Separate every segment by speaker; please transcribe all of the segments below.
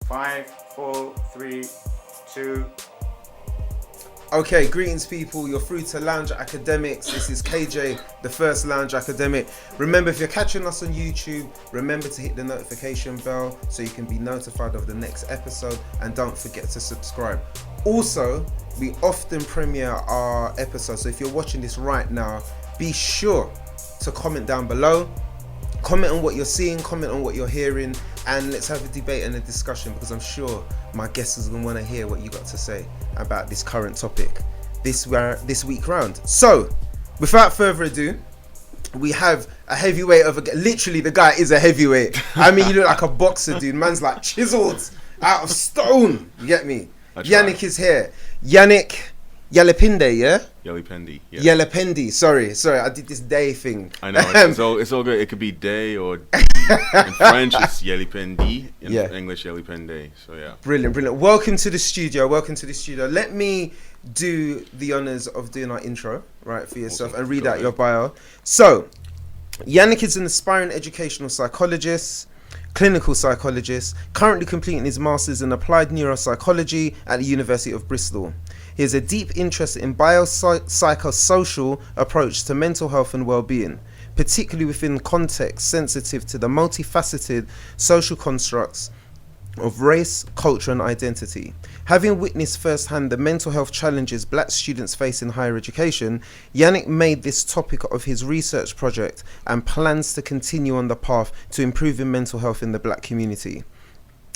Speaker 1: 5, 4, 3, 2.
Speaker 2: Okay, greetings people, you're through to Lounge Academics. This is KJ, the first Lounge Academic. Remember, if you're catching us on YouTube, remember to hit the notification bell so you can be notified of the next episode, and don't forget to subscribe. Also, we often premiere our episodes, so if you're watching this right now, be sure to comment down below. Comment on what you're seeing, comment on what you're hearing, and let's have a debate and a discussion, because I'm sure my guests are going to want to hear what you got to say about this current topic this week round. So, without further ado, we have a heavyweight literally the guy is a heavyweight. I mean, you look like a boxer, dude. Man's like chiseled out of stone. You get me? Yannick is here. Yannick Yalipende, yeah?
Speaker 3: Yalipende, yeah.
Speaker 2: Yalipende, sorry, I did this day thing.
Speaker 3: I know, it's all good. It could be day or in French it's Yalipende, in English Yalipende, so yeah.
Speaker 2: Brilliant. Welcome to the studio. Let me do the honours of doing our intro, right, for yourself, and read out your bio. So, Yannick is an aspiring educational psychologist, clinical psychologist, currently completing his master's in applied neuropsychology at the University of Bristol. He has a deep interest in biopsychosocial approach to mental health and well-being, particularly within contexts sensitive to the multifaceted social constructs of race, culture and identity. Having witnessed firsthand the mental health challenges black students face in higher education, Yannick made this topic of his research project and plans to continue on the path to improving mental health in the black community.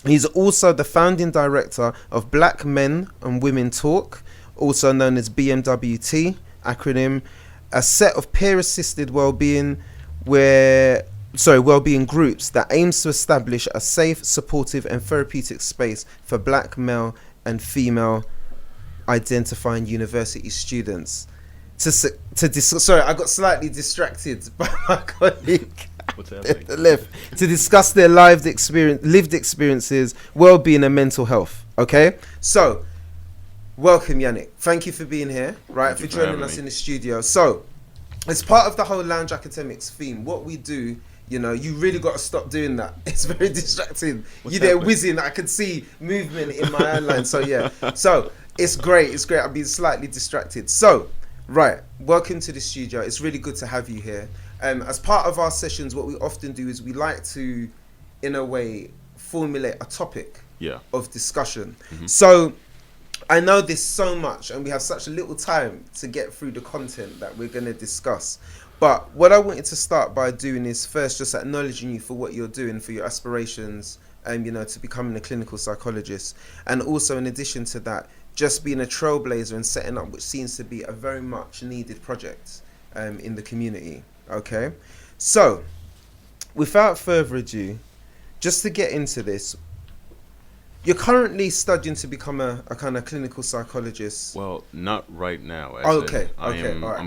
Speaker 2: He's also the founding director of Black Men and Women Talk, also known as BMWT acronym, a set of peer-assisted well-being groups that aims to establish a safe, supportive and therapeutic space for black, male and female identifying university students. Sorry, I got slightly distracted by my colleague.
Speaker 3: What's happening?
Speaker 2: To discuss their lived experiences, well-being and mental health. Okay, so welcome Yannick. Thank you for being here, right? For joining us in the studio. So, as part of the whole Lounge Academics theme, what we do, you know, you really got to stop doing that. It's very distracting. You're there whizzing. I can see movement in my outline. So yeah, so it's great. I'm being slightly distracted. So, right, welcome to the studio. It's really good to have you here. As part of our sessions, what we often do is we like to, in a way, formulate a topic of discussion. Mm-hmm. So, I know there's so much and we have such a little time to get through the content that we're going to discuss. But what I wanted to start by doing is first just acknowledging you for what you're doing, for your aspirations, to becoming a clinical psychologist. And also, in addition to that, just being a trailblazer and setting up which seems to be a very much needed project in the community. Okay, so without further ado, just to get into this, you're currently studying to become a kind of clinical psychologist.
Speaker 3: Well, not right now. I'm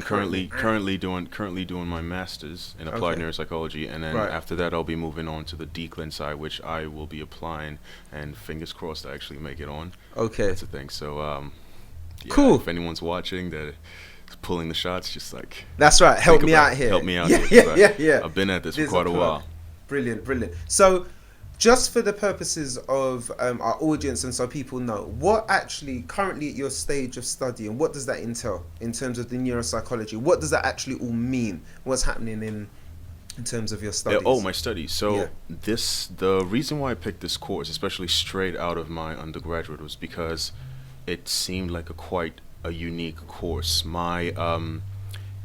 Speaker 3: currently doing my master's in applied neuropsychology, and then after that I'll be moving on to the declin side, which I will be applying, and fingers crossed I actually make it on. Okay, that's the thing. So cool. If anyone's watching that pulling the shots, just like
Speaker 2: that's right, help me out here.
Speaker 3: Yeah. I've been at this for quite a while.
Speaker 2: Brilliant. So, just for the purposes of our audience, and so people know, what actually currently at your stage of studying, what does that entail in terms of the neuropsychology? What does that actually all mean? What's happening in terms of your studies?
Speaker 3: My studies. So the reason why I picked this course, especially straight out of my undergraduate, was because it seemed like quite a unique course. My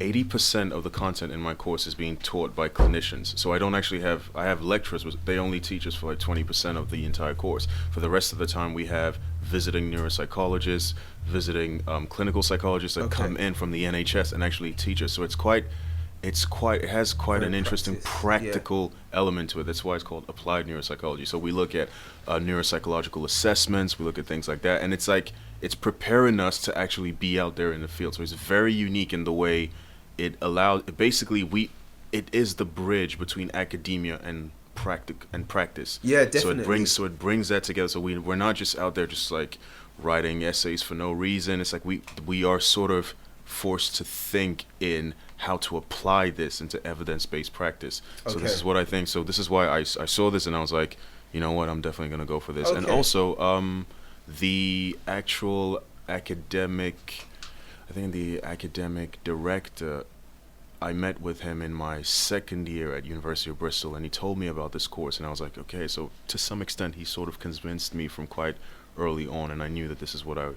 Speaker 3: 80% of the content in my course is being taught by clinicians. So I don't actually I have lecturers, but they only teach us for like 20% of the entire course. For the rest of the time, we have visiting neuropsychologists, visiting clinical psychologists that come in from the NHS and actually teach us. So it has quite an interesting practical element to it. That's why it's called applied neuropsychology. So we look at neuropsychological assessments, we look at things like that, and it's preparing us to actually be out there in the field. So it's very unique in the way it allows. Basically, it is the bridge between academia and practice. Yeah, definitely. So it brings that together. So we're not just out there just like writing essays for no reason. It's like we are sort of forced to think in how to apply this into evidence-based practice. So this is what I think. So this is why I saw this and I was like, you know what, I'm definitely going to go for this. And
Speaker 2: Okay.
Speaker 3: also, the actual academic, I think the academic director, I met with him in my second year at University of Bristol, and he told me about this course, and I was like, okay, so to some extent, he sort of convinced me from quite early on, and I knew that this is what I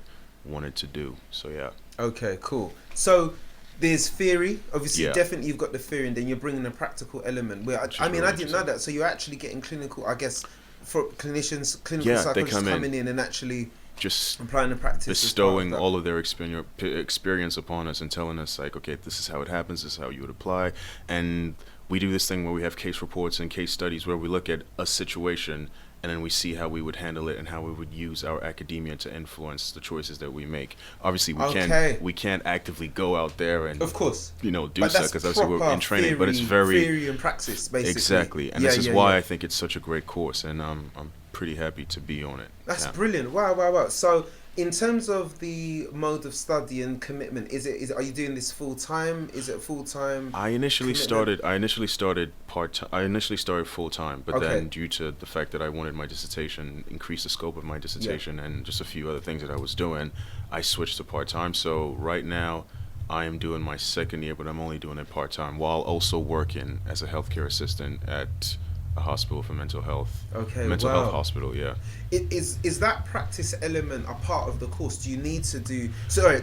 Speaker 3: wanted to do. So yeah.
Speaker 2: Okay, cool. So there's theory, obviously.
Speaker 3: Yeah.
Speaker 2: Definitely you've got the theory, and then you're bringing a practical element. Where
Speaker 3: Which
Speaker 2: I
Speaker 3: is
Speaker 2: mean,
Speaker 3: really
Speaker 2: I didn't know that. So you're actually getting clinical, I guess, for clinicians, clinical
Speaker 3: Yeah, they
Speaker 2: psychologists
Speaker 3: come in.
Speaker 2: coming in and actually
Speaker 3: Just
Speaker 2: applying the practice. as part of
Speaker 3: bestowing
Speaker 2: that.
Speaker 3: all of their experience upon us and telling us like, okay, this is how it happens, this is how you would apply. And we do this thing where we have case reports and case studies where we look at a situation and then we see how we would handle it and how we would use our academia to influence the choices that we make. Obviously, we can't actively go out there and,
Speaker 2: Of course.
Speaker 3: you know, do
Speaker 2: But
Speaker 3: so,
Speaker 2: that's
Speaker 3: because obviously we're
Speaker 2: proper
Speaker 3: in training, but it's very
Speaker 2: theory and practice, basically.
Speaker 3: exactly, and
Speaker 2: Yeah,
Speaker 3: this is
Speaker 2: yeah,
Speaker 3: why
Speaker 2: yeah.
Speaker 3: I think it's such a great course, and I'm pretty happy to be on it.
Speaker 2: That's
Speaker 3: Yeah.
Speaker 2: brilliant. Wow. So, in terms of the mode of study and commitment, are you doing this full time? Is it full time?
Speaker 3: I initially
Speaker 2: commitment?
Speaker 3: started part-time. I initially started full-time, but
Speaker 2: Okay.
Speaker 3: then due to the fact that I wanted my dissertation, increase the scope of my dissertation, and just a few other things that I was doing, I switched to part-time. So right now, I am doing my second year, but I'm only doing it part-time while also working as a healthcare assistant at a hospital for mental health.
Speaker 2: Okay,
Speaker 3: Mental
Speaker 2: wow.
Speaker 3: health hospital, yeah.
Speaker 2: Is that practice element a part of the course? Do you need to do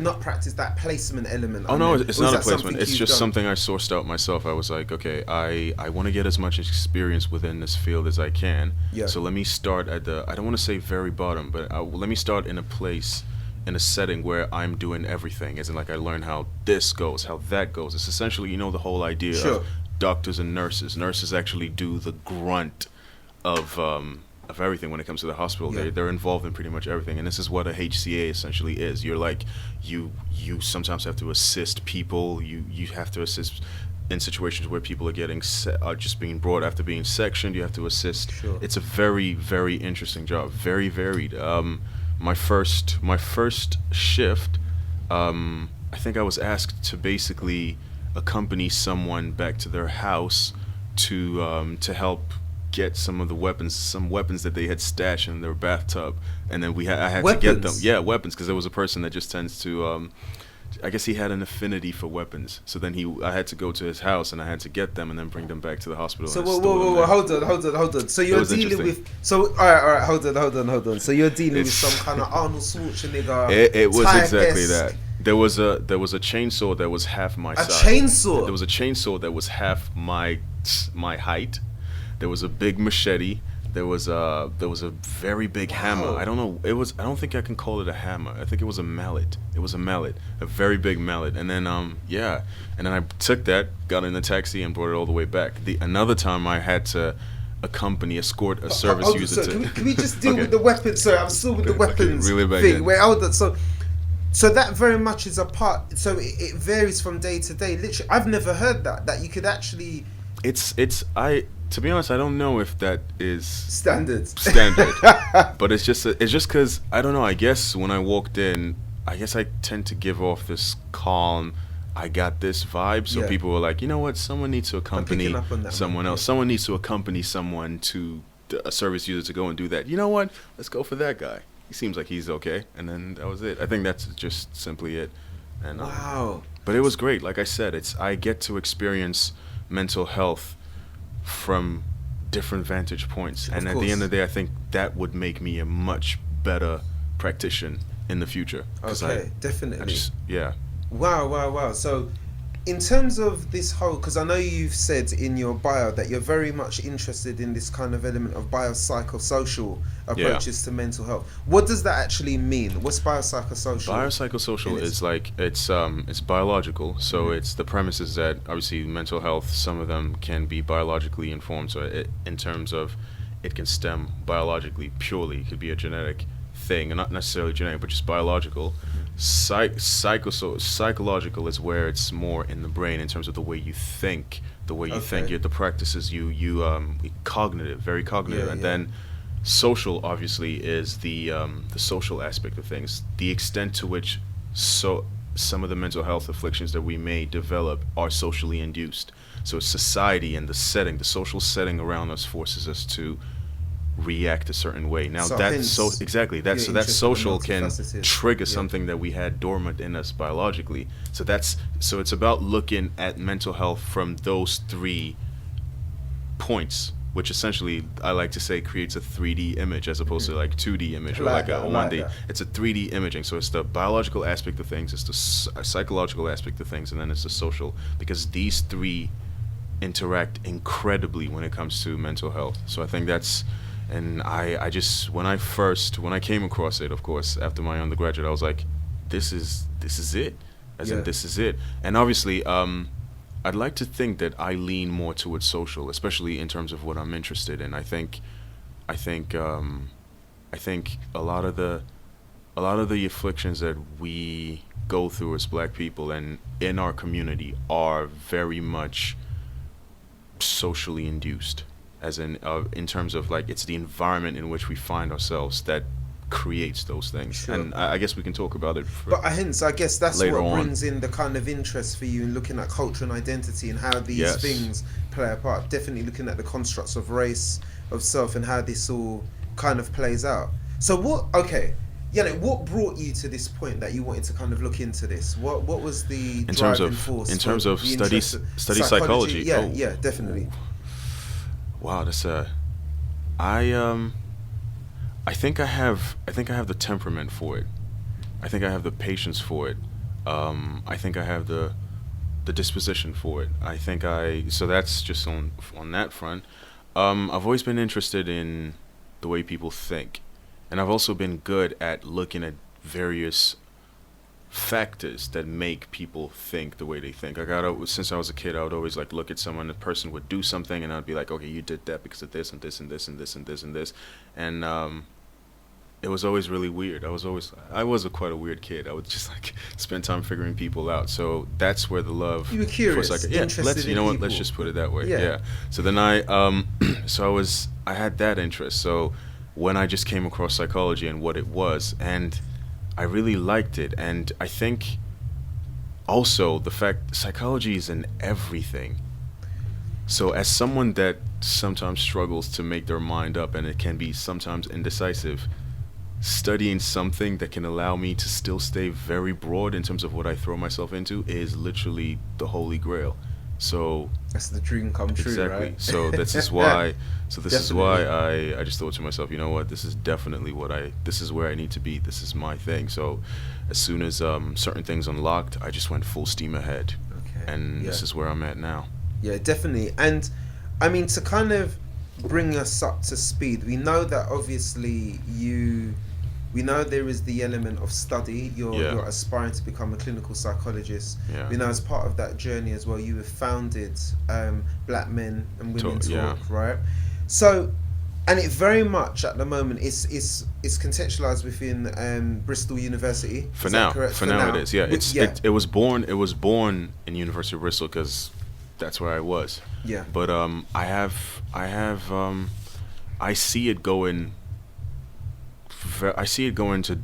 Speaker 2: not practice, that placement element?
Speaker 3: Oh
Speaker 2: I
Speaker 3: no,
Speaker 2: meant,
Speaker 3: it's
Speaker 2: or is
Speaker 3: not a
Speaker 2: that
Speaker 3: placement.
Speaker 2: something
Speaker 3: It's
Speaker 2: you've
Speaker 3: just
Speaker 2: done?
Speaker 3: something I sourced out myself. I was like, okay, I want to get as much experience within this field as I can.
Speaker 2: Yeah.
Speaker 3: So let me start at the, I don't want to say very bottom, but let me start in a place, in a setting where I'm doing everything. As in, like, I learn how this goes, how that goes. It's essentially, you know, the whole idea
Speaker 2: Sure.
Speaker 3: of doctors and nurses. Nurses actually do the grunt of everything when it comes to the hospital.
Speaker 2: Yeah.
Speaker 3: They're involved in pretty much everything, and this is what a HCA essentially is. You're like, you sometimes have to assist people. You have to assist in situations where people are getting just being brought after being sectioned. You have to assist.
Speaker 2: Sure.
Speaker 3: It's a very, very interesting job, very varied. My first shift, I think I was asked to basically accompany someone back to their house to help get some weapons that they had stashed in their bathtub, and then I had to get them.
Speaker 2: Weapons?
Speaker 3: Yeah, weapons, because there was a person that just tends to, I guess he had an affinity for weapons. So then I had to go to his house and I had to get them and then bring them back to the hospital.
Speaker 2: So
Speaker 3: and store them
Speaker 2: whoa,
Speaker 3: there.
Speaker 2: hold on. So you're
Speaker 3: was
Speaker 2: dealing
Speaker 3: interesting.
Speaker 2: with all right, hold on. So you're dealing with
Speaker 3: It's-
Speaker 2: some kind of Arnold Schwarzenegger.
Speaker 3: It was exactly
Speaker 2: type-esque-
Speaker 3: that. There was a chainsaw that was half my
Speaker 2: A
Speaker 3: size.
Speaker 2: chainsaw?
Speaker 3: There was a chainsaw that was half my height. There was a big machete. There was a very big hammer. I don't know. I don't think I can call it a hammer. I think it was a mallet. It was a mallet, a very big mallet. And then and then I took that, got in the taxi, and brought it all the way back. Another time I had to escort a service
Speaker 2: Hold on,
Speaker 3: user
Speaker 2: so
Speaker 3: to.
Speaker 2: can we just deal
Speaker 3: Okay.
Speaker 2: with the weapons? Sorry, I'm still with the
Speaker 3: Okay,
Speaker 2: weapons
Speaker 3: reel it back
Speaker 2: thing.
Speaker 3: in.
Speaker 2: Wait, hold on. So that very much is a part. So it varies from day to day. Literally, I've never heard that you could actually
Speaker 3: To be honest, I don't know if that is
Speaker 2: standards.
Speaker 3: standard, but it's just because I don't know. I guess when I walked in, I guess I tend to give off this calm, I got this vibe. So
Speaker 2: Yeah.
Speaker 3: people were like, you know what? Someone needs to accompany
Speaker 2: picking up on that,
Speaker 3: someone
Speaker 2: man.
Speaker 3: else.
Speaker 2: Yeah.
Speaker 3: Someone needs to accompany someone to a service user to go and do that. You know what? Let's go for that guy. He seems like he's okay. And then that was it. I think that's just simply it. And
Speaker 2: Wow.
Speaker 3: but it was great. Like I said, I get to experience mental health from different vantage points, and at the end of the day, I think that would make me a much better practitioner in the future. 'Cause
Speaker 2: Okay, definitely.
Speaker 3: yeah.
Speaker 2: Wow. So, in terms of this whole, because I know you've said in your bio that you're very much interested in this kind of element of biopsychosocial approaches to mental health. What does that actually mean? What's biopsychosocial?
Speaker 3: Biopsychosocial is like it's biological. So it's the premise is that obviously mental health, some of them can be biologically informed. So in terms of it can stem biologically purely. It could be a genetic thing, and not necessarily genetic, but just biological. Psychological is where it's more in the brain in terms of the way you think,
Speaker 2: Okay.
Speaker 3: the practices cognitive, very cognitive,
Speaker 2: Yeah,
Speaker 3: and
Speaker 2: yeah.
Speaker 3: then social obviously is the social aspect of things, the extent to which some of the mental health afflictions that we may develop are socially induced. So society and the social setting around us forces us to react a certain way. Now
Speaker 2: So
Speaker 3: that's
Speaker 2: hence
Speaker 3: so exactly that
Speaker 2: your
Speaker 3: so that
Speaker 2: interest in the
Speaker 3: social can
Speaker 2: multifaceted.
Speaker 3: trigger
Speaker 2: Yeah.
Speaker 3: something that we had dormant in us biologically. So it's about looking at mental health from those three points, which essentially I like to say creates a 3D image as opposed to like 2D image
Speaker 2: I
Speaker 3: or
Speaker 2: like
Speaker 3: like
Speaker 2: that,
Speaker 3: a
Speaker 2: I like
Speaker 3: 1D.
Speaker 2: that.
Speaker 3: It's a 3D imaging. So it's the biological aspect of things, it's the psychological aspect of things, and then it's the social, because these three interact incredibly when it comes to mental health. So I think that's, and I just when I came across it, of course, after my undergraduate, I was like, this is it, as
Speaker 2: Yeah.
Speaker 3: in this is it. And obviously, I'd like to think that I lean more towards social, especially in terms of what I'm interested in. I think a lot of the afflictions that we go through as Black people and in our community are very much socially induced, as in terms of like it's the environment in which we find ourselves that creates those things.
Speaker 2: Sure.
Speaker 3: And I guess we can talk about it
Speaker 2: But hence, I guess that's
Speaker 3: later
Speaker 2: what
Speaker 3: on.
Speaker 2: brings in the kind of interest for you in looking at culture and identity and how these
Speaker 3: Yes.
Speaker 2: things play a part. Definitely looking at the constructs of race, of self, and how this all kind of plays out. So what brought you to this point that you wanted to kind of look into this? What was the
Speaker 3: In terms
Speaker 2: driving
Speaker 3: of-
Speaker 2: force?
Speaker 3: in
Speaker 2: for
Speaker 3: terms of
Speaker 2: the
Speaker 3: study
Speaker 2: interest of
Speaker 3: psychology?
Speaker 2: Yeah,
Speaker 3: Oh.
Speaker 2: yeah, definitely.
Speaker 3: Wow, that's I think I have the temperament for it. I think I have the patience for it. I think I have the disposition for it. So that's just on that front. I've always been interested in the way people think, and I've also been good at looking at various factors that make people think the way they think. Since I was a kid, I would always like look at someone, a person would do something, and I'd be like, okay, you did that because of this and this and this and this and this and this, and it was always really weird. I was quite a weird kid. I would just like spend time figuring people out. So that's where the love.
Speaker 2: You were curious, interested
Speaker 3: let's
Speaker 2: in
Speaker 3: let's
Speaker 2: people.
Speaker 3: just put it that way.
Speaker 2: Yeah.
Speaker 3: Yeah. So then I had that interest. So when I just came across psychology and what it was, and I really liked it, and I think also the fact psychology is in everything. So as someone that sometimes struggles to make their mind up, and it can be sometimes indecisive, studying something that can allow me to still stay very broad in terms of what I throw myself into is literally the holy grail. So
Speaker 2: That's the dream come true,
Speaker 3: exactly.
Speaker 2: right?
Speaker 3: So this is why. So this is why
Speaker 2: Definitely.
Speaker 3: I just thought to myself, you know what? This is definitely this is where I need to be. This is my thing. So as soon as certain things unlocked, I just went full steam ahead,
Speaker 2: Okay.
Speaker 3: and
Speaker 2: yeah.
Speaker 3: this is where I'm at now.
Speaker 2: Yeah, definitely. And I mean, to kind of bring us up to speed, we know that obviously we know there is the element of study. You're aspiring to become a clinical psychologist.
Speaker 3: Yeah.
Speaker 2: We know as part of that journey as well, you have founded Black Men and Women Talk,
Speaker 3: Yeah.
Speaker 2: right? So, and it very much at the moment is contextualized within Bristol University.
Speaker 3: For
Speaker 2: Is that
Speaker 3: now,
Speaker 2: correct?
Speaker 3: for now it is. Yeah,
Speaker 2: Which-
Speaker 3: it was born in University of Bristol because that's where I was.
Speaker 2: Yeah.
Speaker 3: But I see it going. I see it going into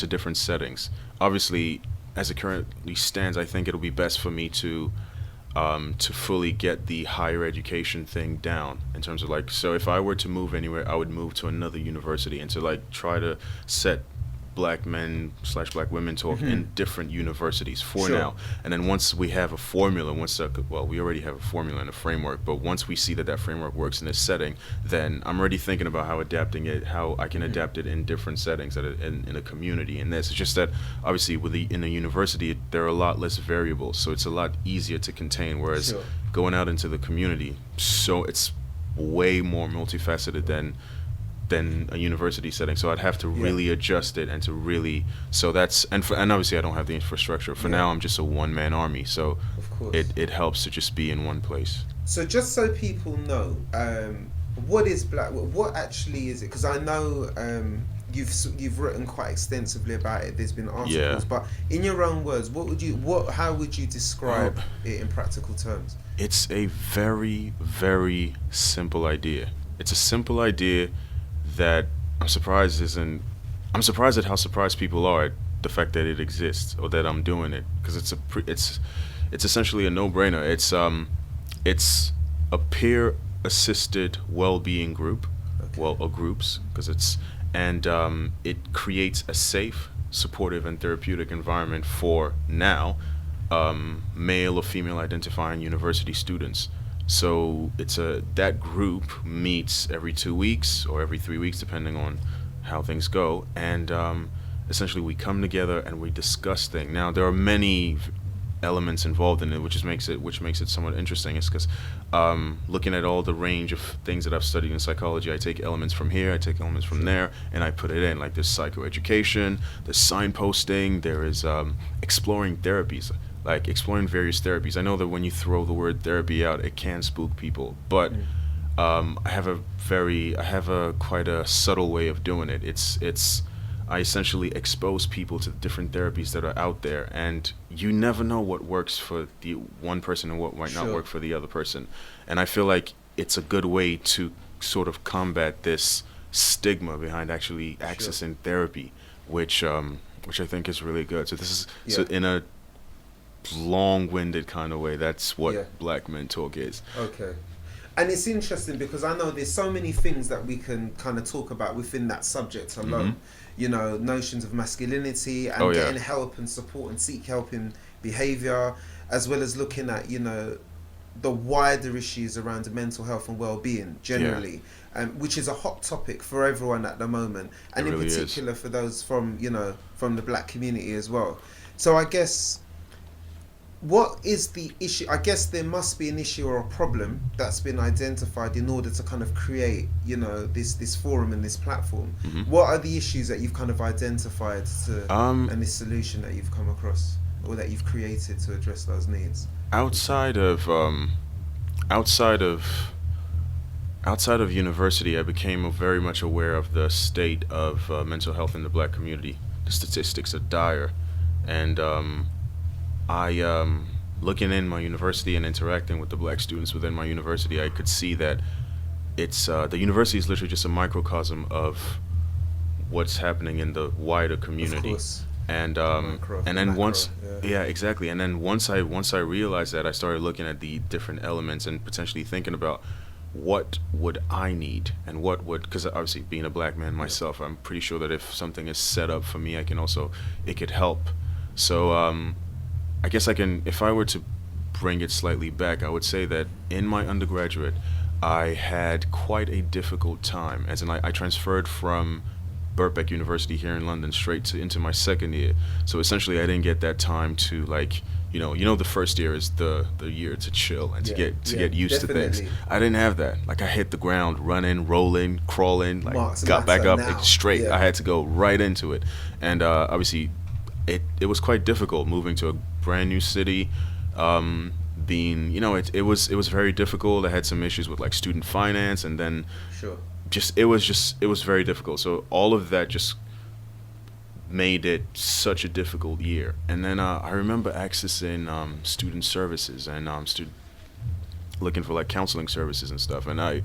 Speaker 3: different settings. Obviously, as it currently stands, I think it'll be best for me to fully get the higher education thing down in terms of like. So if I were to move anywhere, I would move to another university and to like try to set Black men / Black women talk in different universities for
Speaker 2: Sure.
Speaker 3: now. And then once we have a formula, we already have a formula and a framework, but once we see that framework works in this setting, then I'm already thinking about how I can adapt it in different settings in a community. And it's just that obviously in a university, there are a lot less variables, so it's a lot easier to contain, whereas
Speaker 2: Sure.
Speaker 3: going out into the community, so it's way more multifaceted than a university setting, so I'd have to really adjust it and to really. So that's and obviously I don't have the infrastructure for now. I'm just a one-man army, so
Speaker 2: Of course.
Speaker 3: it helps to just be in one place.
Speaker 2: So just so people know, what is Black? What actually is it? Because I know you've written quite extensively about it. There's been articles, but in your own words, how would you describe it in practical terms?
Speaker 3: It's a very, very simple idea. It's a simple idea that I'm surprised at how surprised people are at the fact that it exists or that I'm doing it, because it's essentially a no-brainer. It's a peer assisted well-being group well, or groups, because it creates a safe, supportive, and therapeutic environment for now male or female identifying university students. So that group meets every 2 weeks or every 3 weeks, depending on how things go, and essentially we come together and we discuss things. Now there are many elements involved in it, which makes it somewhat interesting. It's because looking at all the range of things that I've studied in psychology, I take elements from here, I take elements from there, and I put it in. Like there's psychoeducation, there's signposting, there is exploring therapies, like exploring various therapies. I know that when you throw the word therapy out, it can spook people, but I have quite a subtle way of doing it. I essentially expose people to different therapies that are out there, and you never know what works for the one person and what might not work for the other person. And I feel like it's a good way to sort of combat this stigma behind actually accessing therapy, which I think is really good. So this is so in a long-winded kind of way, that's what Black Men Talk is.
Speaker 2: Okay. And it's interesting because I know there's so many things that we can kind of talk about within that subject alone. You know, notions of masculinity and getting help and support and seek help in behaviour, as well as looking at, you know, the wider issues around mental health and well-being generally, which is a hot topic for everyone at the moment, and in particular for those from, you know, from the Black community as well. So I guess, what is the issue? I guess there must be an issue or a problem that's been identified in order to kind of create, you know, this forum and this platform. What are the issues that you've kind of identified and this solution that you've come across or that you've created to address those needs? Outside
Speaker 3: of university, I became very much aware of the state of mental health in the Black community. The statistics are dire, and looking in my university and interacting with the Black students within my university, I could see that it's the university is literally just a microcosm of what's happening in the wider community. And then once exactly. And then once I realized that, I started looking at the different elements and potentially thinking about what would I need and because obviously being a Black man myself, I'm pretty sure that if something is set up for me, it could help. So I guess if I were to bring it slightly back, I would say that in my undergraduate, I had quite a difficult time. As in, I transferred from Birkbeck University here in London straight into my second year. So essentially, I didn't get that time to, like, you know, the first year is the year to chill and to get used to things. I didn't have that. Like, I hit the ground running, rolling, crawling, like got back up straight. I had to go right into it, and obviously, it was quite difficult moving to a brand new city. Being, you know, it was very difficult. I had some issues with like student finance, and then it was very difficult. So all of that just made it such a difficult year. And then I remember accessing student services and looking for like counseling services and stuff. And I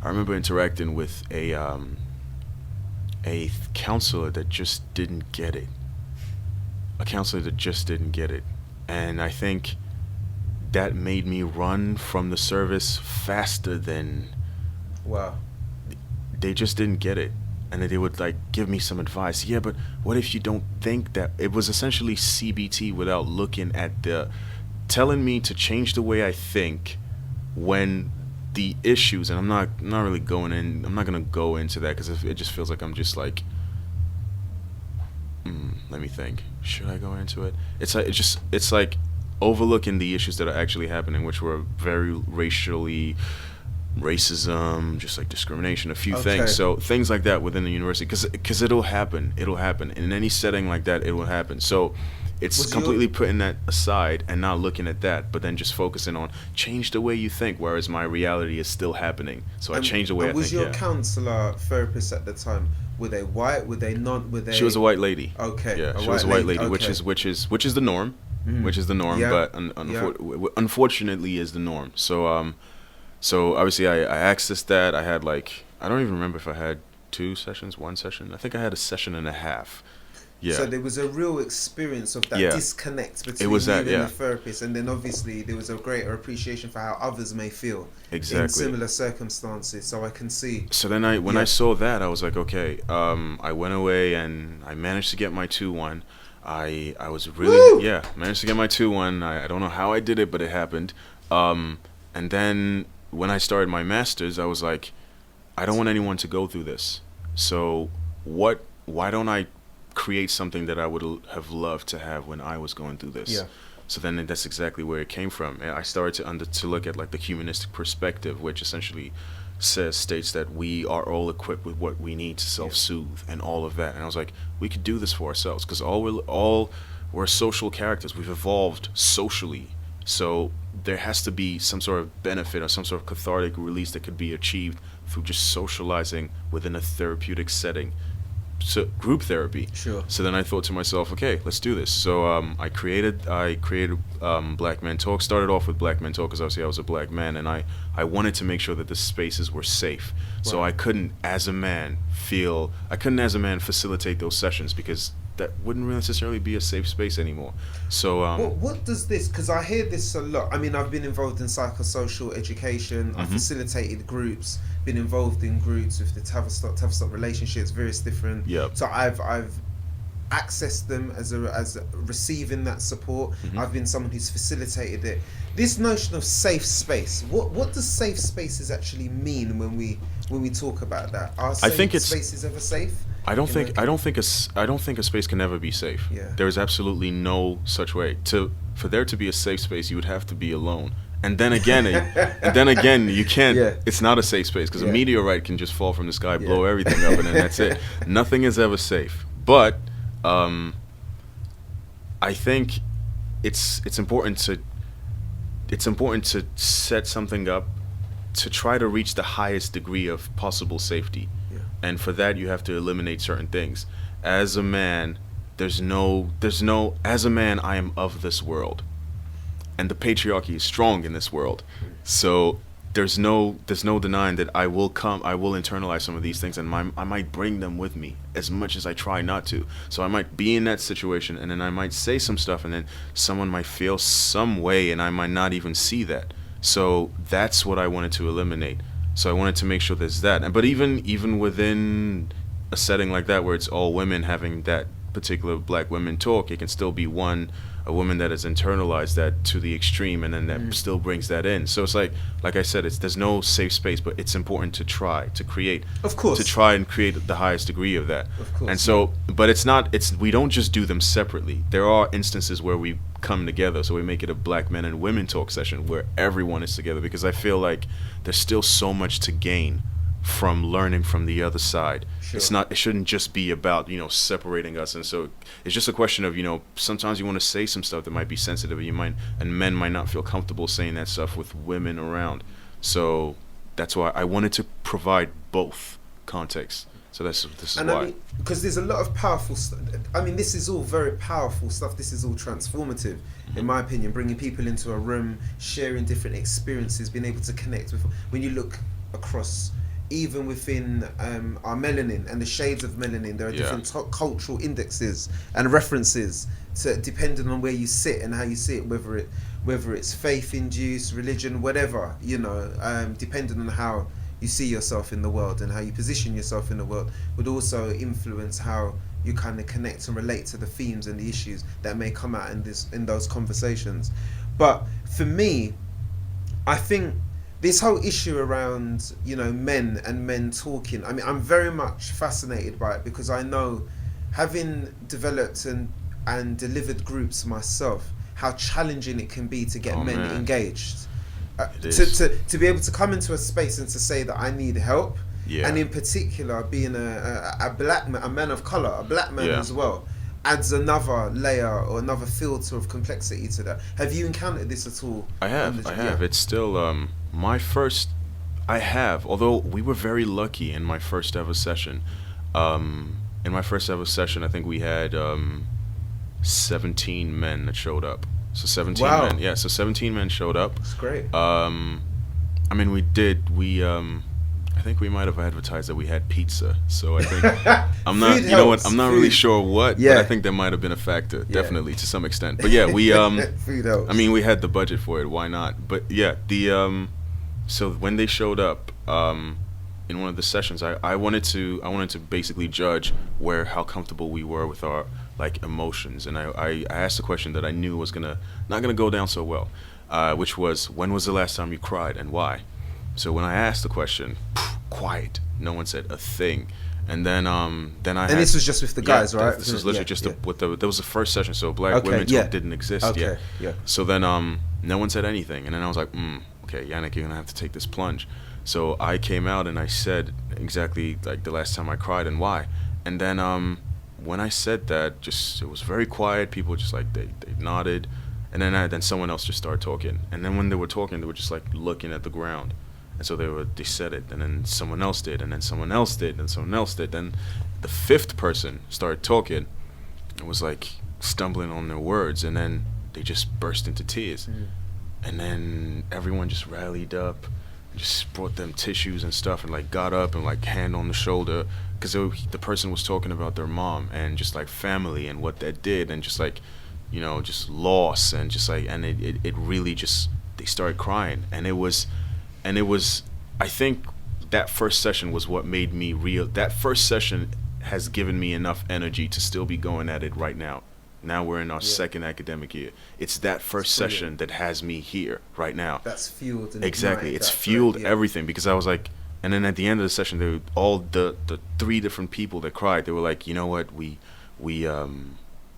Speaker 3: remember interacting with a counselor that just didn't get it. And I think that made me run from the service faster than...
Speaker 2: Wow.
Speaker 3: They just didn't get it. And then they would like give me some advice. Yeah, but what if you don't think that? It was essentially CBT without looking at telling me to change the way I think when the issues, and I'm not really going in, I'm not going to go into that because it just feels like I'm just like, let me think. Should I go into it? It's like overlooking the issues that are actually happening, which were very racism, just like discrimination, a few things. So things like that within the university, because it'll happen in any setting like that. It will happen. So it's completely putting that aside and not looking at that, but then just focusing on change the way you think, whereas my reality is still happening. So I changed the way I think.
Speaker 2: Was your counselor, therapist at the time, were they white? Were they not? Were they?
Speaker 3: She was a white lady.
Speaker 2: Okay.
Speaker 3: Yeah, she was a white lady, which is the norm. Which is the norm, but unfortunately is the norm. So so obviously I accessed that. I had like, I don't even remember if I had 2 sessions, 1 session. I think I had a session and a half. Yeah.
Speaker 2: So there was a real experience of that
Speaker 3: Yeah.
Speaker 2: disconnect between
Speaker 3: was
Speaker 2: you
Speaker 3: that,
Speaker 2: and
Speaker 3: yeah.
Speaker 2: the therapist, and then obviously there was a greater appreciation for how others may feel in
Speaker 3: Exactly.
Speaker 2: similar circumstances. So I can see.
Speaker 3: So then when
Speaker 2: Yeah.
Speaker 3: I saw that, I was like, okay. I went away and I managed to get my 2-1. I was really
Speaker 2: Woo!
Speaker 3: managed to get my 2-1. I don't know how I did it, but it happened. And then when I started my master's, I was like, I don't want anyone to go through this. So why don't I create something that I would have loved to have when I was going through this?
Speaker 2: Yeah.
Speaker 3: So then that's exactly where it came from. And I started to look at like the humanistic perspective, which essentially states that we are all equipped with what we need to self-soothe and all of that. And I was like, we could do this for ourselves, because we're social characters. We've evolved socially. So there has to be some sort of benefit or some sort of cathartic release that could be achieved through just socializing within a therapeutic setting. So group therapy.
Speaker 2: Sure.
Speaker 3: So then I thought to myself, okay, let's do this. So I created Black Men Talk. Started off with Black Men Talk because obviously I was a black man, and I wanted to make sure that the spaces were safe. So
Speaker 2: Right.
Speaker 3: I couldn't as a man facilitate those sessions, because that wouldn't really necessarily be a safe space anymore. So
Speaker 2: What does this, because I hear this a lot. I mean, I've been involved in psychosocial education. I've facilitated groups, been involved in groups with the Tavistock relationships, various different.
Speaker 3: Yep.
Speaker 2: So I've accessed them as receiving that support. I've been someone who's facilitated it. This notion of safe space. What does safe spaces actually mean when we talk about that? Are spaces ever safe?
Speaker 3: I don't think a space can ever be safe.
Speaker 2: Yeah.
Speaker 3: There is absolutely no such way. For there to be a safe space, you would have to be alone. And then again, you can't.
Speaker 2: Yeah.
Speaker 3: It's not a safe space, because
Speaker 2: Yeah.
Speaker 3: a meteorite can just fall from the sky, blow everything up, and then that's it. Nothing is ever safe. But I think it's important to set something up to try to reach the highest degree of possible safety.
Speaker 2: Yeah.
Speaker 3: And for that, you have to eliminate certain things. As a man, as a man, I am of this world. And the patriarchy is strong in this world. So there's no denying that I will internalize some of these things, and I might bring them with me as much as I try not to. So I might be in that situation, and then I might say some stuff, and then someone might feel some way, and I might not even see that. So that's what I wanted to eliminate. So I wanted to make sure there's that. But even within a setting like that, where it's all women having that particular Black women talk, it can still be a woman that has internalized that to the extreme, and then that still brings that in. So it's like I said, there's no safe space, but it's important to try to create,
Speaker 2: Of course.
Speaker 3: to try and create the highest degree of that.
Speaker 2: Of course.
Speaker 3: And so, but we don't just do them separately. There are instances where we come together, so we make it a Black men and women talk session where everyone is together, because I feel like there's still so much to gain from learning from the other side.
Speaker 2: Sure.
Speaker 3: It shouldn't just be about, separating us. And so it's just a question of, sometimes you want to say some stuff that might be sensitive, and men might not feel comfortable saying that stuff with women around. So that's why I wanted to provide both contexts. So this is
Speaker 2: And
Speaker 3: why.
Speaker 2: I mean, because there's a lot of powerful stuff. I mean, this is all very powerful stuff. This is all transformative, in my opinion, bringing people into a room, sharing different experiences, being able to connect with. When you look across, even within our melanin and the shades of melanin, there are different cultural indexes and references to, depending on where you sit and how you see it, whether it's faith-induced, religion, whatever, depending on how you see yourself in the world and how you position yourself in the world, would also influence how you kind of connect and relate to the themes and the issues that may come out in those conversations. But for me, I think this whole issue around men and men talking, I mean, I'm very much fascinated by it, because I know, having developed and delivered groups myself, how challenging it can be to get men engaged. To be able to come into a space and to say that I need help, and in particular being a black man, a man of color, a black man as well, adds another layer or another filter of complexity to that. Have you encountered this at all?
Speaker 3: I have. It's still although we were very lucky in my first ever session. In my first ever session, I think we had 17 men that showed up. So 17 men. Yeah, so 17 men showed up.
Speaker 2: That's great.
Speaker 3: I mean, I think we might have advertised that we had pizza. So I think I'm not.
Speaker 2: Food
Speaker 3: You know what?
Speaker 2: helps,
Speaker 3: I'm not
Speaker 2: food.
Speaker 3: really sure what,
Speaker 2: Yeah.
Speaker 3: but I think that might have been a factor, definitely to some extent. But yeah, we
Speaker 2: Food helps.
Speaker 3: I mean, we had the budget for it. Why not? But yeah, so when they showed up in one of the sessions, I wanted to basically judge how comfortable we were with our like emotions, and I asked a question that I knew was not gonna go down so well, which was, when was the last time you cried and why? So when I asked the question, quiet, no one said a thing. And then I
Speaker 2: and this was just with the guys, right?
Speaker 3: This was literally just that was the first session, so Black
Speaker 2: Okay,
Speaker 3: Women
Speaker 2: yeah.
Speaker 3: Talk didn't exist
Speaker 2: Okay,
Speaker 3: yet.
Speaker 2: yeah.
Speaker 3: So then no one said anything, and then I was like, okay, Yannick, you're gonna have to take this plunge. So I came out and I said exactly like the last time I cried and why. And then when I said that, it was very quiet. People just like they nodded, and then someone else just started talking. And then when they were talking, they were just like looking at the ground. And so they said it, and then someone else did, and then someone else did, and someone else did. Then the fifth person started talking. It was like stumbling on their words, and then they just burst into tears. And then everyone just rallied up, just brought them tissues and stuff, and like got up and like hand on the shoulder, because the person was talking about their mom and just like family and what that did, and just like, you know, just loss, and just like, and it really just, they started crying, and it was, I think that first session was what made me real. That first session has given me enough energy to still be going at it right now. Now we're in our second academic year. It's that first session that has me here right now.
Speaker 2: That's fueled. And
Speaker 3: exactly. It's fueled everything, because I was like, and then at the end of the session, they were all the three different people that cried. They were like, you know what, we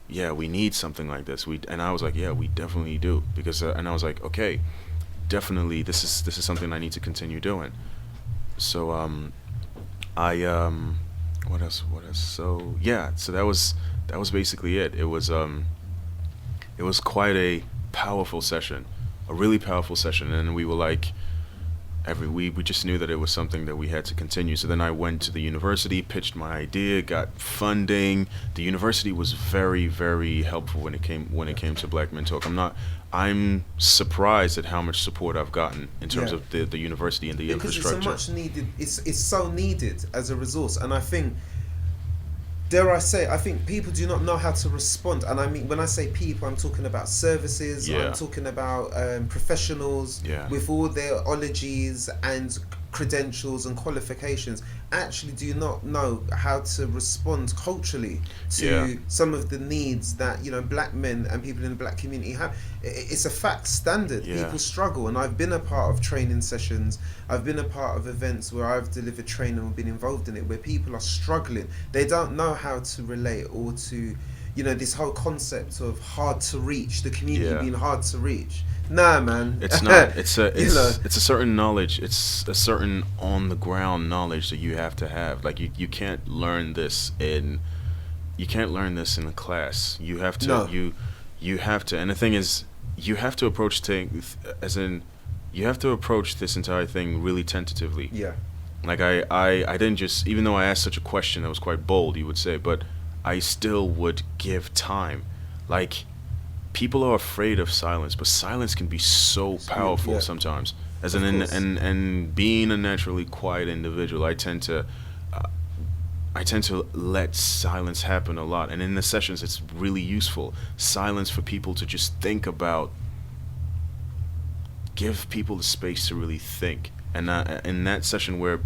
Speaker 3: need something like this. And I was like, yeah, we definitely do, because and I was like, okay, definitely this is something I need to continue doing. So what else? So yeah, so that was basically it. It was quite a powerful session, a really powerful session, and we were like, we just knew that it was something that we had to continue. So then I went to the university, pitched my idea, got funding. The university was very, very helpful when it came to Black Men Talk. I'm surprised at how much support I've gotten in terms of the university and the infrastructure.
Speaker 2: Because it's a much needed, it's so needed as a resource, and I think, dare I say, I think people do not know how to respond. And I mean, when I say people, I'm talking about services, I'm talking about professionals with all their ologies and credentials and qualifications, actually do not know how to respond culturally to some of the needs that, you know, Black men and people in the Black community have. It's a fact standard. People struggle, and I've been a part of training sessions, I've been a part of events where I've delivered training or been involved in it, where people are struggling. They don't know how to relate, or to, you know, this whole concept of hard to reach, the community being hard to reach. Nah, man.
Speaker 3: It's not. It's a certain knowledge. It's a certain on the ground knowledge that you have to have. Like you can't learn this in a class. You have to you have to. And the thing is, you have to approach things you have to approach this entire thing really tentatively.
Speaker 2: Yeah.
Speaker 3: Like I didn't just, even though I asked such a question that was quite bold, you would say, but I still would give time. Like, people are afraid of silence, but silence can be so powerful sometimes. And being a naturally quiet individual, I tend to let silence happen a lot. And in the sessions, it's really useful. Silence for people to just think about. Give people the space to really think. And in that session where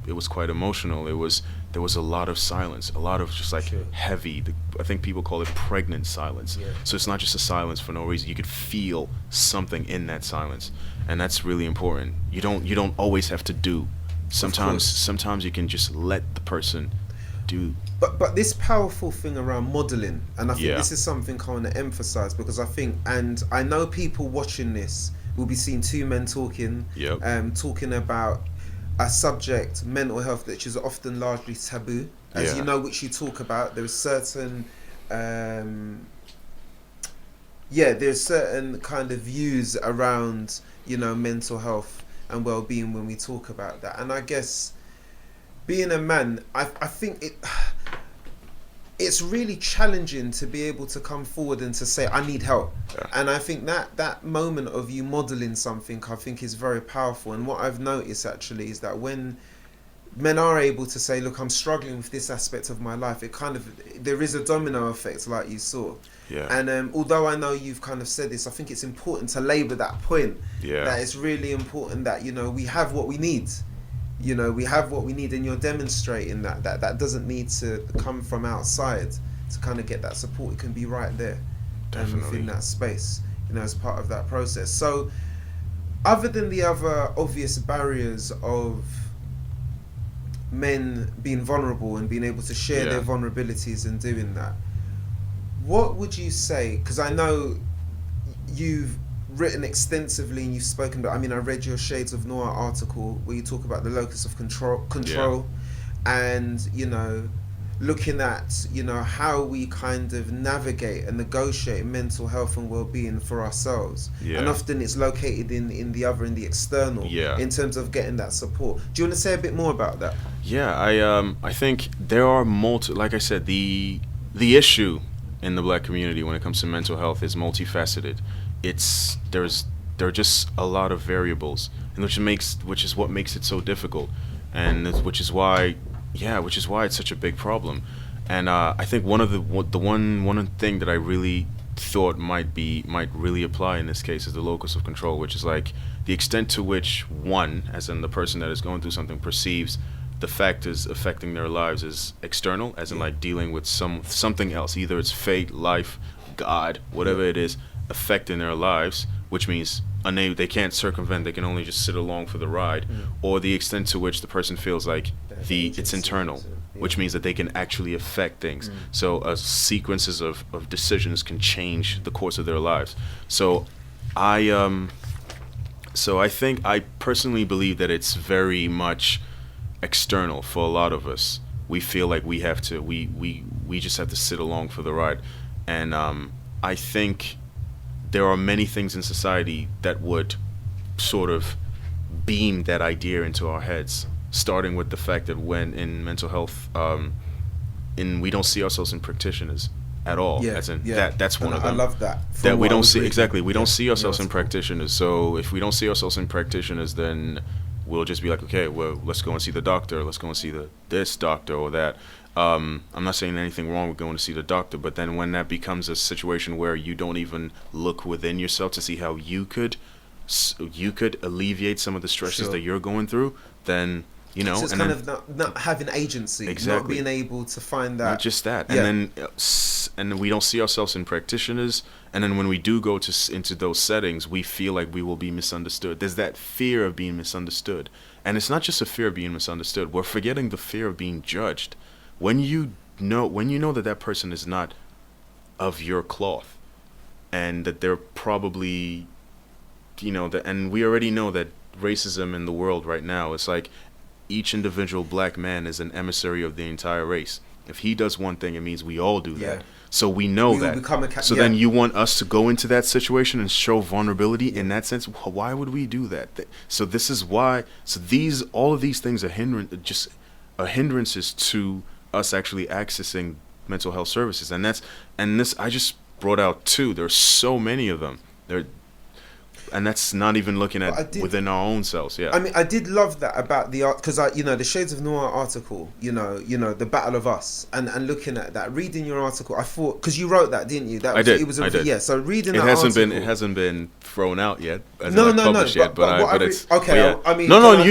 Speaker 3: it was quite emotional, there was a lot of silence, a lot of just like heavy, I think people call it pregnant silence. So it's not just a silence for no reason. You could feel something in that silence, and that's really important. You don't always have to do. Sometimes you can just let the person do.
Speaker 2: But this powerful thing around modeling, and I think this is something I want to emphasize, because I think, and I know people watching this will be seeing two men talking, talking about a subject, mental health, which is often largely taboo, as you know, which you talk about. There's certain there's certain kind of views around, you know, mental health and well-being when we talk about that. And I guess being a man, I think it's really challenging to be able to come forward and to say, I need help. And I think that moment of you modeling something, I think, is very powerful. And what I've noticed actually is that when men are able to say, look, I'm struggling with this aspect of my life, there is a domino effect, like you saw.
Speaker 3: Yeah.
Speaker 2: And although I know you've kind of said this, I think it's important to labour that point.
Speaker 3: Yeah.
Speaker 2: That it's really important that, we have what we need. We have what we need, and you're demonstrating that doesn't need to come from outside to kind of get that support. It can be right there, within that space, as part of that process. So, other than the other obvious barriers of men being vulnerable and being able to share their vulnerabilities and doing that, what would you say? Because I know you've written extensively and you've spoken about, I read your Shades of Noir article where you talk about the locus of control and, looking at, how we kind of navigate and negotiate mental health and well-being for ourselves.
Speaker 3: Yeah.
Speaker 2: And often it's located in the external, in terms of getting that support. Do you want to say a bit more about that?
Speaker 3: Yeah, I think there are like I said, the issue in the black community when it comes to mental health is multifaceted. There are just a lot of variables, and which is what makes it so difficult, and which is why it's such a big problem. And I think one thing that I really thought might really apply in this case is the locus of control, which is like the extent to which one, as in the person that is going through something, perceives the factors affecting their lives as external, as in like dealing with something else, either it's fate, life, God, whatever it is, affecting their lives, which means they can't circumvent, they can only just sit along for the ride, or the extent to which the person feels like it's internal, which means that they can actually affect things. So sequences of decisions can change the course of their lives. So I think I personally believe that it's very much external for a lot of us. We feel like we just have to sit along for the ride, and I think there are many things in society that would sort of beam that idea into our heads, starting with the fact that when in mental health, we don't see ourselves in practitioners at all. That's one of them.
Speaker 2: I love that.
Speaker 3: That we don't see we don't see ourselves in practitioners. So if we don't see ourselves in practitioners, then we'll just be like, okay, well, let's go and see the doctor. Let's go and see this doctor or that. I'm not saying anything wrong with going to see the doctor, but then when that becomes a situation where you don't even look within yourself to see how you could alleviate some of the stresses that you're going through, then
Speaker 2: so it's kind of not having agency, not being able to find that.
Speaker 3: Not just that, and then we don't see ourselves in practitioners, and then when we do go into those settings, we feel like we will be misunderstood. There's that fear of being misunderstood, and it's not just a fear of being misunderstood. We're forgetting the fear of being judged. When you know that person is not of your cloth, and that they're probably, and we already know that racism in the world right now, it's like each individual black man is an emissary of the entire race. If he does one thing, it means we all do that. So we know that. Then you want us to go into that situation and show vulnerability in that sense? Why would we do that? So this is why. So all of these things are hindrances to us actually accessing mental health services, and this I just brought out two. There's so many of them. And that's not even looking at within our own selves.
Speaker 2: I did love that about the art, because the Shades of Noir article, the Battle of Us, and looking at that, reading your article, I thought, because you wrote that, didn't you?
Speaker 3: I did.
Speaker 2: Yeah. So reading
Speaker 3: it
Speaker 2: that article,
Speaker 3: it hasn't been thrown out yet.
Speaker 2: Published
Speaker 3: yet, but it's okay.
Speaker 2: You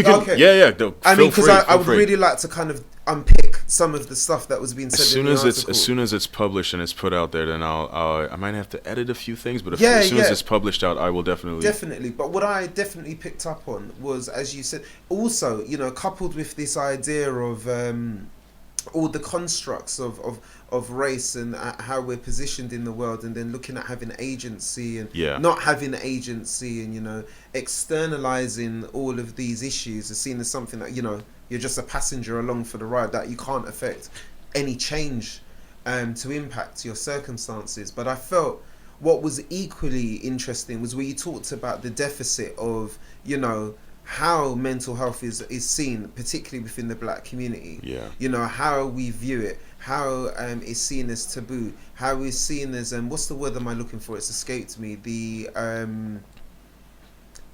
Speaker 2: can. Because I would really like to kind of unpick some of the stuff that was being said in the article.
Speaker 3: As soon as it's published and it's put out there, then I might have to edit a few things, but as soon as it's published out, I will definitely. But
Speaker 2: what I definitely picked up on was, as you said, also, coupled with this idea of all the constructs of race and how we're positioned in the world, and then looking at having agency and not having agency, and externalizing all of these issues as seen as something that you're just a passenger along for the ride, that you can't affect any change to impact your circumstances. But I felt what was equally interesting was where you talked about the deficit of how mental health is seen, particularly within the black community. How we view it, how it's seen as taboo, how it's seen as what's the word am I looking for? It's escaped me.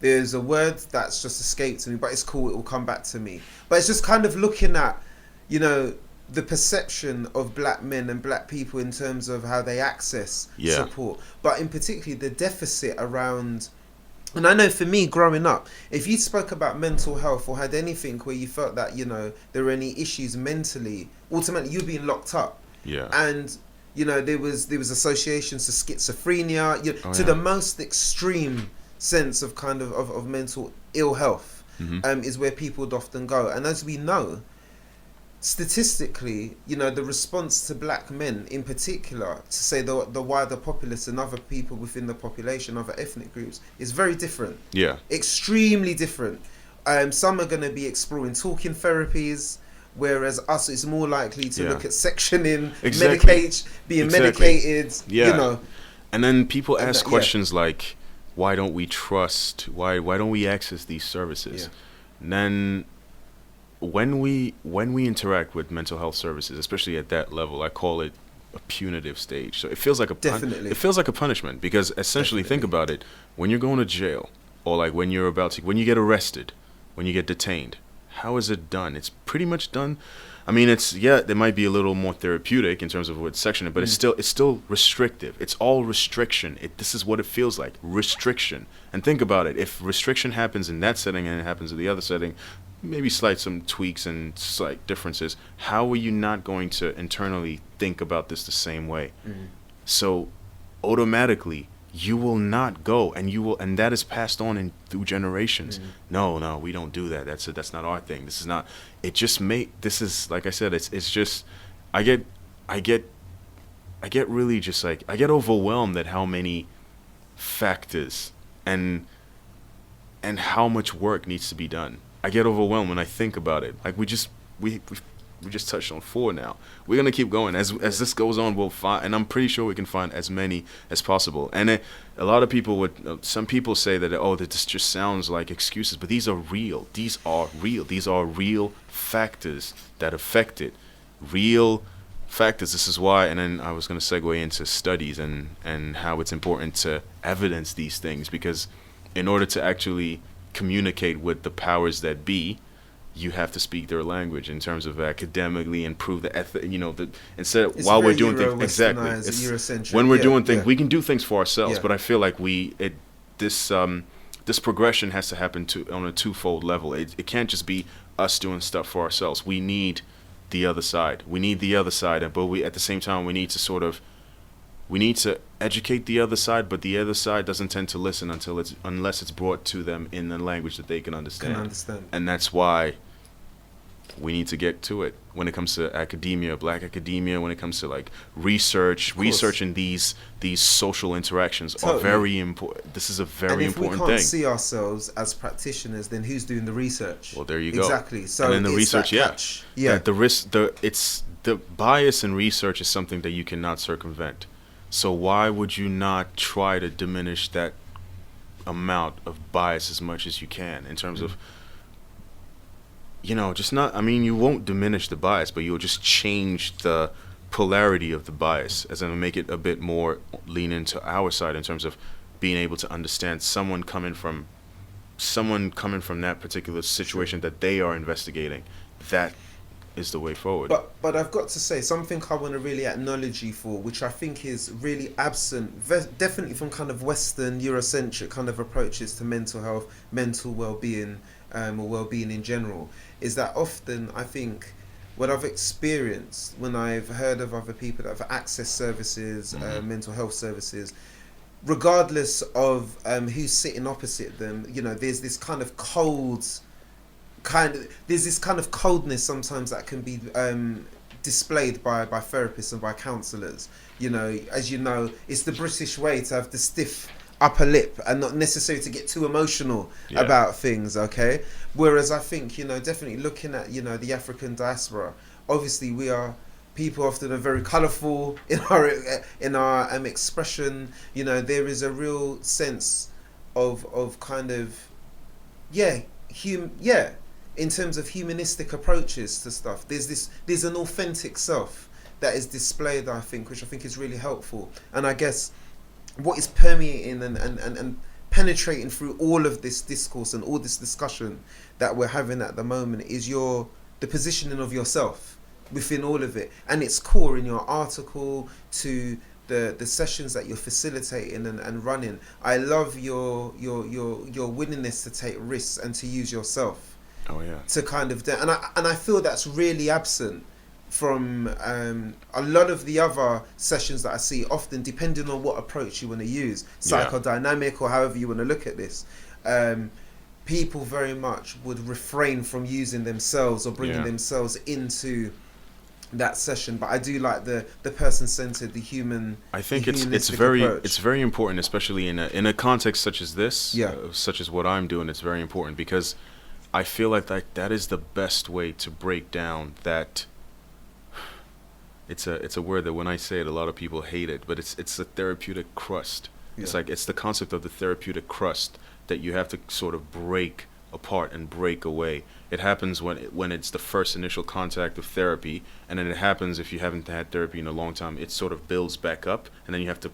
Speaker 2: there's a word that's just escaped me, but it's cool, it will come back to me. But it's just kind of looking at, you know, the perception of black men and black people in terms of how they access support, but in particular the deficit around. And I know for me growing up, if you spoke about mental health or had anything where you felt that, you know, there were any issues mentally, ultimately you're being locked up.
Speaker 3: Yeah.
Speaker 2: And, you know, there was associations to schizophrenia, you know, the most extreme sense of kind of mental ill health, is where people would often go. And as we know, statistically, you know, the response to black men in particular, to say the wider populace and other people within the population, other ethnic groups, is very different. Yeah. Extremely different. Some are going to be exploring talking therapies, whereas us, it's more likely to look at sectioning, being medicated, you know.
Speaker 3: And then people ask questions like, why don't we trust? Why don't we access these services? And then when we interact with mental health services, especially at that level, I call it a punitive stage. So it feels like it feels like a punishment, because essentially, think about it, when you're going to jail, or like when you get arrested, when you get detained, how is it done? It's pretty much done. I mean, there might be a little more therapeutic in terms of what section it, but it's still restrictive. It's all restriction. This is what it feels like, restriction. And think about it, if restriction happens in that setting and it happens in the other setting, maybe some tweaks and slight differences, how are you not going to internally think about this the same way? So automatically you will not go, and that is passed on through generations. No, we don't do that. That's not our thing. This is not. This is, like I said, it's just, I get really just like, I get overwhelmed at how many factors and how much work needs to be done. I get overwhelmed when I think about it. Like we just touched on 4 now. We're gonna keep going as this goes on. We'll find, and I'm pretty sure we can find as many as possible. And a lot of people some people say that that this just sounds like excuses, but these are real. These are real factors that affect it. Real factors. This is why. And then I was gonna segue into studies and how it's important to evidence these things, because in order to actually communicate with the powers that be, you have to speak their language in terms of academically and prove the ethic, you know, while we're doing things exactly. When we're doing things, we can do things for ourselves, but I feel like this progression has to happen on a twofold level. It can't just be us doing stuff for ourselves. We need the other side. But at the same time we need to educate the other side, but the other side doesn't tend to listen unless it's brought to them in the language that they can understand. And that's why we need to get to it when it comes to academia, black academia, when it comes to like research in these social interactions are very important. This is a very important thing.
Speaker 2: And if we can't see ourselves as practitioners, then who's doing the research?
Speaker 3: Well, there you go.
Speaker 2: Exactly. So
Speaker 3: and then the research, the bias in research is something that you cannot circumvent. So why would you not try to diminish that amount of bias as much as you can in terms of, you know, you won't diminish the bias, but you'll just change the polarity of the bias, as in make it a bit more lean into our side in terms of being able to understand someone coming from that particular situation that they are investigating. That is the way forward.
Speaker 2: But I've got to say something I want to really acknowledge you for, which I think is really absent, definitely from kind of Western Eurocentric kind of approaches to mental health, mental well-being, or well-being in general, is that often I think what I've experienced when I've heard of other people that have accessed services, mental health services, regardless of who's sitting opposite them, you know, there's this kind of coldness sometimes that can be displayed by therapists and by counsellors. You know, as you know, it's the British way to have the stiff upper lip and not necessarily to get too emotional about things, okay? Whereas I think, you know, definitely looking at, you know, the African diaspora, obviously we are people often are very colourful in our expression. You know, there is a real sense of kind of in terms of humanistic approaches to stuff. There's an authentic self that is displayed, I think, which I think is really helpful. And I guess what is permeating and penetrating through all of this discourse and all this discussion that we're having at the moment is the positioning of yourself within all of it, and it's core in your article to the sessions that you're facilitating and running. I love your willingness to take risks and to use yourself.
Speaker 3: Oh yeah.
Speaker 2: To kind of and I feel that's really absent from a lot of the other sessions that I see, often depending on what approach you want to use, psychodynamic or however you want to look at this. People very much would refrain from using themselves or bringing themselves into that session, but I do like the person-centered, the human.
Speaker 3: I think it's very important, especially in a context such as this, such as what I'm doing. It's very important because I feel like that is the best way to break down that. It's a word that when I say it, a lot of people hate it, but it's the therapeutic crust. It's like it's the concept of the therapeutic crust that you have to sort of break apart and break away. It happens when it's the first initial contact of therapy, and then it happens if you haven't had therapy in a long time. It sort of builds back up, and then you have to,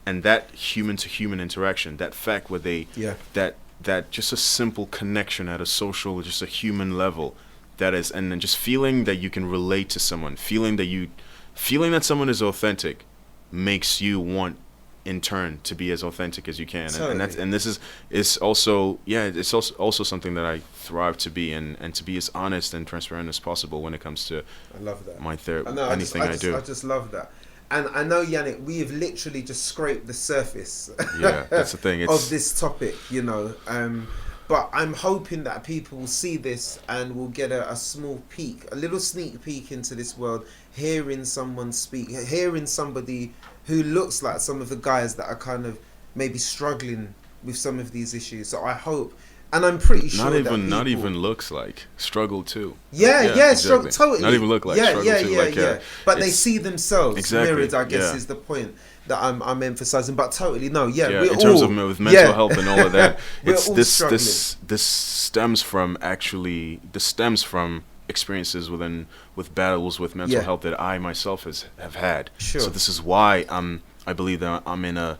Speaker 3: and that human to human interaction, that fact where that just a simple connection at a social, just a human level, that is, and then just feeling that you can relate to someone, feeling that someone is authentic, makes you want in turn to be as authentic as you can.
Speaker 2: Totally.
Speaker 3: And this is also it's also something that I thrive to be, and to be as honest and transparent as possible when it comes to
Speaker 2: I love that.
Speaker 3: my therapy,
Speaker 2: anything
Speaker 3: I do.
Speaker 2: I just love that. And I know, Yannick, we have literally just scraped the surface
Speaker 3: That's the thing.
Speaker 2: of this topic, you know. But I'm hoping that people will see this and will get a small peek, a little sneak peek into this world, hearing someone speak, hearing somebody who looks like some of the guys that are kind of maybe struggling with some of these issues. So I hope, and I'm pretty sure
Speaker 3: not even looks like, struggle too.
Speaker 2: Exactly. Struggle, totally.
Speaker 3: Not even look like, struggle too.
Speaker 2: But they see themselves mirrored, I guess, is the point that I'm emphasizing. But totally, no, in
Speaker 3: terms of with mental health and all of that, this stems from experiences with battles with mental health that I myself have had.
Speaker 2: Sure.
Speaker 3: So this is why I believe that I'm in a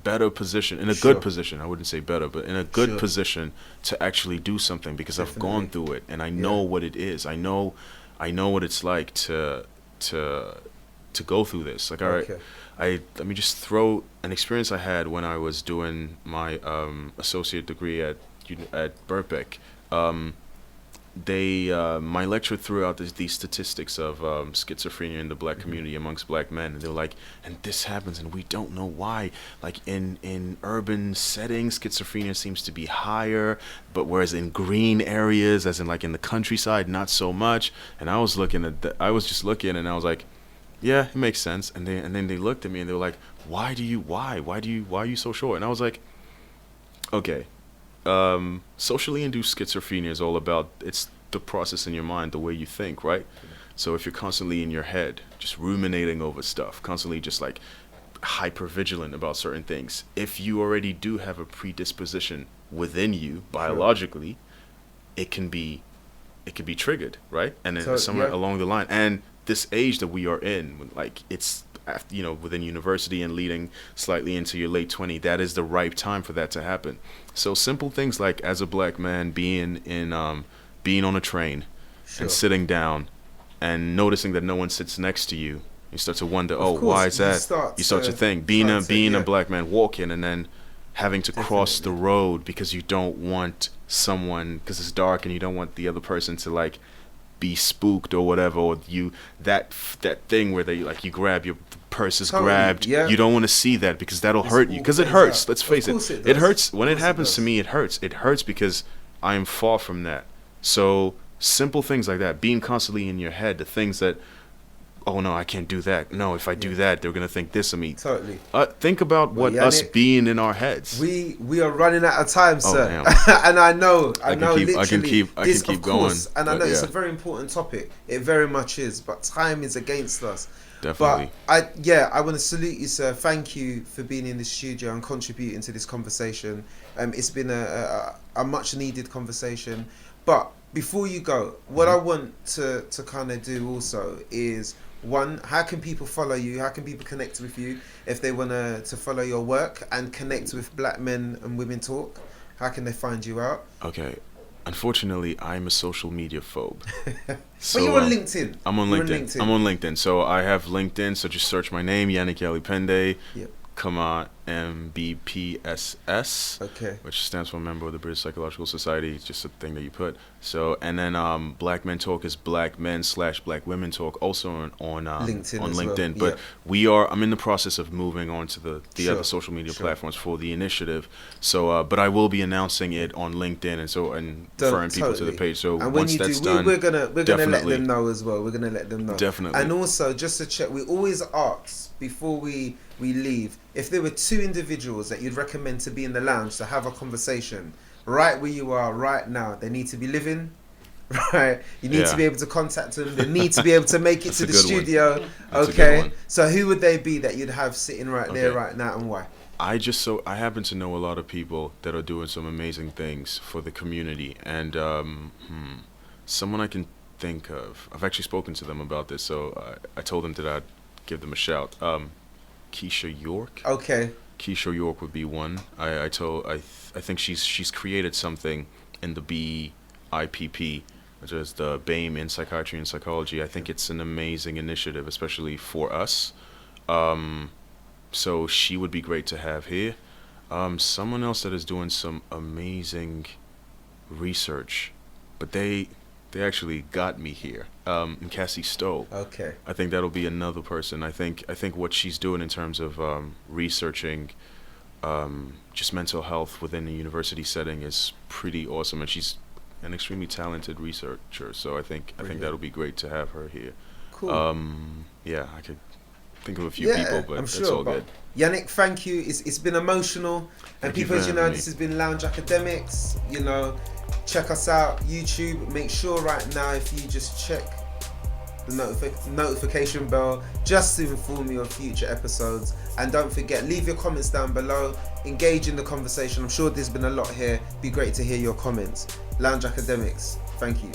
Speaker 3: better position, in a good position. I wouldn't say better, but in a good position to actually do something, because I've gone through it and I know what it is. I know what it's like to go through this. Like, all right, let me just throw an experience I had when I was doing my associate degree at Birkbeck. My lecturer threw out these statistics of schizophrenia in the black community amongst black men, and they were like, and this happens and we don't know why. Like in urban settings, schizophrenia seems to be higher, but whereas in green areas, as in like in the countryside, not so much. And I was just looking and I was like, yeah, it makes sense. And then they looked at me and they were like, why are you so sure? And I was like, okay. Socially induced schizophrenia is all about, it's the process in your mind, the way you think, right? So if you're constantly in your head, just ruminating over stuff, constantly just like hyper vigilant about certain things, if you already do have a predisposition within you biologically, it can be triggered, right? And then somewhere along the line, and this age that we are in, like it's, you know, within university and leading slightly into your late 20s, that is the ripe time for that to happen. So simple things like, as a black man, being on a train and sitting down and noticing that no one sits next to you, you start to wonder, why is that? You start to think, being a black man walking and then having to cross the road because you don't want someone, because it's dark and you don't want the other person to like be spooked or whatever, or that thing where they like, you grab your purse is grabbed, you don't want to see that because that'll hurt you, because it hurts. Let's face it, it hurts when it happens to me. It hurts because I am far from that. So simple things like that, being constantly in your head, the things that, oh no, I can't do that, no, if I do that they're gonna think this of me.
Speaker 2: Totally.
Speaker 3: Think about what Yannick, us being in our heads.
Speaker 2: We are running out of time, sir. And I can keep going. And I know it's a very important topic. It very much is, but time is against us.
Speaker 3: Definitely.
Speaker 2: But I want to salute you, sir. Thank you for being in the studio and contributing to this conversation. It's been a much needed conversation. But before you go, what I want to kind of do also is, one, how can people follow you? How can people connect with you if they want to follow your work and connect with Black Men and Women Talk? How can they find you out?
Speaker 3: Okay. Unfortunately, I'm a social media phobe. So,
Speaker 2: but you're on LinkedIn.
Speaker 3: I'm on LinkedIn. I'm on LinkedIn. So I have LinkedIn. So just search my name, Yannick Yalipende.
Speaker 2: Yep.
Speaker 3: MBPSS,
Speaker 2: okay,
Speaker 3: which stands for member of the British Psychological Society. It's just a thing that you put. So, and then Black Men Talk is Black Men / Black Women Talk, also on
Speaker 2: LinkedIn.
Speaker 3: On
Speaker 2: as
Speaker 3: LinkedIn.
Speaker 2: Well.
Speaker 3: But I'm in the process of moving on to the other social media platforms for the initiative. So, but I will be announcing it on LinkedIn and referring people to the page. So
Speaker 2: and
Speaker 3: once that's done,
Speaker 2: we're gonna let them know as well. We're gonna let them know.
Speaker 3: Definitely.
Speaker 2: And also, just to check, we always ask before we leave, if there were 2 individuals that you'd recommend to be in the lounge to have a conversation right where you are right now. They need to be living, right? You need to be able to contact them. They need to be able to make it to the studio. Okay, so who would they be that you'd have sitting right there right now, and why?
Speaker 3: I happen to know a lot of people that are doing some amazing things for the community, and someone I can think of. I've actually spoken to them about this, so I told them that I'd give them a shout. Keisha York.
Speaker 2: Okay.
Speaker 3: Keisha York would be one. I think she's created something in the BIPP, which is the BAME in Psychiatry and Psychology. I think it's an amazing initiative, especially for us. So she would be great to have here. Someone else that is doing some amazing research, but they actually got me here. Cassie Stowe.
Speaker 2: Okay.
Speaker 3: I think that'll be another person. I think what she's doing in terms of researching just mental health within a university setting is pretty awesome, and she's an extremely talented researcher. So I think that'll be great to have her here.
Speaker 2: Cool.
Speaker 3: Yeah, I could think of a few people, but
Speaker 2: I'm sure,
Speaker 3: that's all good.
Speaker 2: Yannick, thank you. It's been emotional, and people, as you know, this has been Lounge Academics. You know, check us out, YouTube. Make sure right now, if you just check the notification bell, just to inform you of future episodes. And don't forget, leave your comments down below. Engage in the conversation. I'm sure there's been a lot here. Be great to hear your comments. Lounge Academics. Thank you.